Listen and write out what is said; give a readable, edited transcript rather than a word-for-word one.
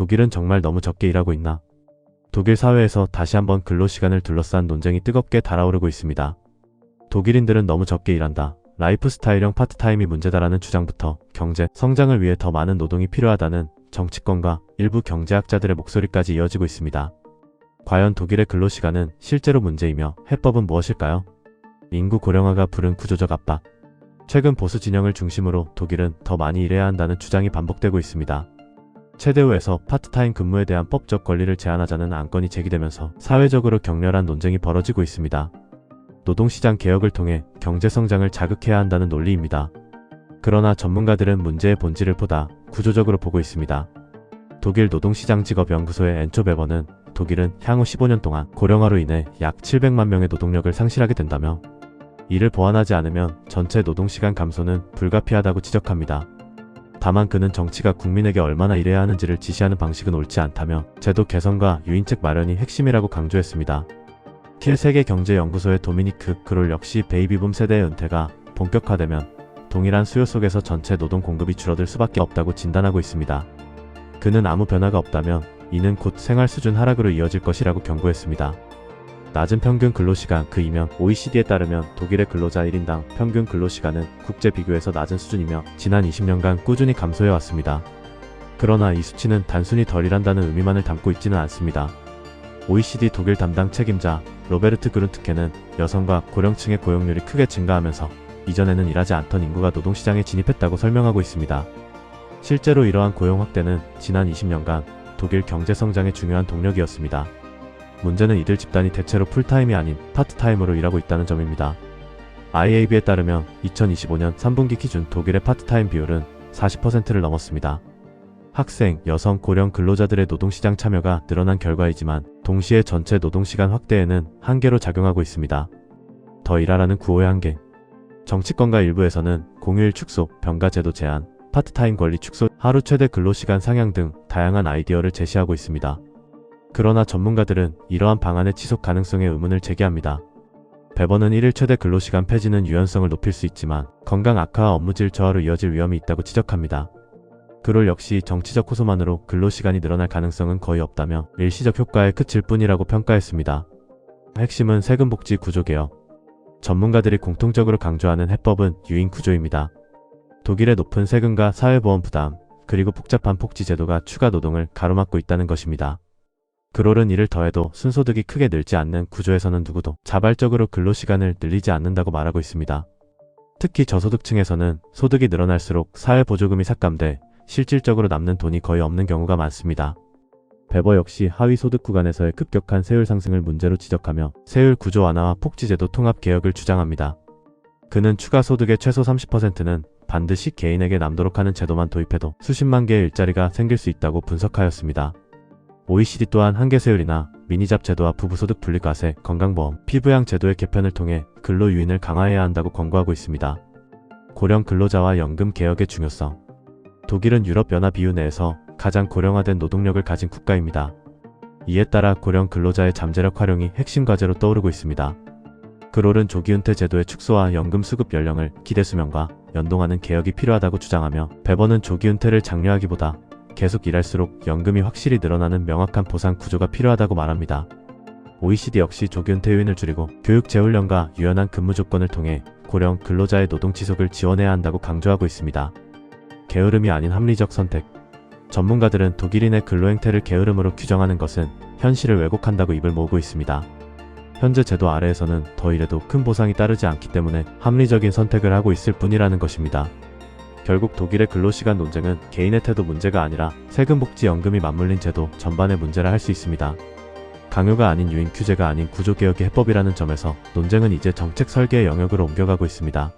독일은 정말 너무 적게 일하고 있나? 독일 사회에서 다시 한번 근로시간을 둘러싼 논쟁이 뜨겁게 달아오르고 있습니다. 독일인들은 너무 적게 일한다. 라이프 스타일형 파트타임이 문제다라는 주장부터 경제 성장을 위해 더 많은 노동이 필요하다는 정치권과 일부 경제학자들의 목소리까지 이어지고 있습니다. 과연 독일의 근로시간은 실제로 문제이며 해법은 무엇일까요? 인구 고령화가 부른 구조적 압박. 최근 보수 진영을 중심으로 독일은 더 많이 일해야 한다는 주장이 반복되고 있습니다. 체대우에서 파트타임 근무에 대한 법적 권리를 제한하자는 안건이 제기되면서 사회적으로 격렬한 논쟁이 벌어지고 있습니다. 노동시장 개혁을 통해 경제성장을 자극해야 한다는 논리입니다. 그러나 전문가들은 문제의 본질을 보다 구조적으로 보고 있습니다. 독일 노동시장직업연구소의 앤초 베버는 독일은 향후 15년 동안 고령화로 인해 약 700만 명의 노동력을 상실하게 된다며 이를 보완하지 않으면 전체 노동시간 감소는 불가피하다고 지적합니다. 다만 그는 정치가 국민에게 얼마나 일해야 하는지를 지시하는 방식은 옳지 않다며 제도 개선과 유인책 마련이 핵심이라고 강조했습니다. 킬 세계경제연구소의 도미니크 그롤 역시 베이비붐 세대의 은퇴가 본격화되면 동일한 수요 속에서 전체 노동 공급이 줄어들 수밖에 없다고 진단하고 있습니다. 그는 아무 변화가 없다면 이는 곧 생활 수준 하락으로 이어질 것이라고 경고했습니다. 낮은 평균 근로시간 그 이면 OECD에 따르면 독일의 근로자 1인당 평균 근로시간은 국제 비교에서 낮은 수준이며 지난 20년간 꾸준히 감소해왔습니다. 그러나 이 수치는 단순히 덜 일한다는 의미만을 담고 있지는 않습니다. OECD 독일 담당 책임자 로베르트 그룬트케는 여성과 고령층의 고용률이 크게 증가하면서 이전에는 일하지 않던 인구가 노동시장에 진입했다고 설명하고 있습니다. 실제로 이러한 고용 확대는 지난 20년간 독일 경제성장의 중요한 동력이었습니다. 문제는 이들 집단이 대체로 풀타임이 아닌 파트타임으로 일하고 있다는 점입니다. IAB에 따르면 2025년 3분기 기준 독일의 파트타임 비율은 40%를 넘었습니다. 학생, 여성, 고령 근로자들의 노동시장 참여가 늘어난 결과이지만 동시에 전체 노동시간 확대에는 한계로 작용하고 있습니다. 더 일하라는 구호의 한계. 정치권과 일부에서는 공휴일 축소, 병가제도 제한, 파트타임 권리 축소, 하루 최대 근로시간 상향 등 다양한 아이디어를 제시하고 있습니다. 그러나 전문가들은 이러한 방안의 지속 가능성에 의문을 제기합니다. 베버는 1일 최대 근로시간 폐지는 유연성을 높일 수 있지만 건강 악화와 업무질 저하로 이어질 위험이 있다고 지적합니다. 그롤 역시 정치적 호소만으로 근로시간이 늘어날 가능성은 거의 없다며 일시적 효과에 그칠 뿐이라고 평가했습니다. 핵심은 세금복지 구조개혁. 전문가들이 공통적으로 강조하는 해법은 유인 구조입니다. 독일의 높은 세금과 사회보험 부담, 그리고 복잡한 복지 제도가 추가 노동을 가로막고 있다는 것입니다. 그롤은 이를 더해도 순소득이 크게 늘지 않는 구조에서는 누구도 자발적으로 근로시간을 늘리지 않는다고 말하고 있습니다. 특히 저소득층에서는 소득이 늘어날수록 사회보조금이 삭감돼 실질적으로 남는 돈이 거의 없는 경우가 많습니다. 베버 역시 하위 소득 구간에서의 급격한 세율 상승을 문제로 지적하며 세율 구조 완화와 복지제도 통합 개혁을 주장합니다. 그는 추가 소득의 최소 30%는 반드시 개인에게 남도록 하는 제도만 도입해도 수십만 개의 일자리가 생길 수 있다고 분석하였습니다. OECD 또한 한계세율이나 미니잡 제도와 부부소득 분리과세, 건강보험, 피부양 제도의 개편을 통해 근로 유인을 강화해야 한다고 권고하고 있습니다. 고령 근로자와 연금 개혁의 중요성. 독일은 유럽연합 EU 내에서 가장 고령화된 노동력을 가진 국가입니다. 이에 따라 고령 근로자의 잠재력 활용이 핵심 과제로 떠오르고 있습니다. 그롤은 조기은퇴 제도의 축소와 연금 수급 연령을 기대수명과 연동하는 개혁이 필요하다고 주장하며 베버는 조기은퇴를 장려하기보다 계속 일할수록 연금이 확실히 늘어나는 명확한 보상 구조가 필요하다고 말합니다. OECD 역시 조기은퇴 요인을 줄이고 교육 재훈련과 유연한 근무 조건을 통해 고령 근로자의 노동 지속을 지원해야 한다고 강조하고 있습니다. 게으름이 아닌 합리적 선택. 전문가들은 독일인의 근로행태를 게으름으로 규정하는 것은 현실을 왜곡한다고 입을 모으고 있습니다. 현재 제도 아래에서는 더 일해도 큰 보상이 따르지 않기 때문에 합리적인 선택을 하고 있을 뿐이라는 것입니다. 결국 독일의 근로시간 논쟁은 개인의 태도 문제가 아니라 세금복지연금이 맞물린 제도 전반의 문제라 할 수 있습니다. 강요가 아닌 유인, 규제가 아닌 구조개혁의 해법이라는 점에서 논쟁은 이제 정책 설계의 영역으로 옮겨가고 있습니다.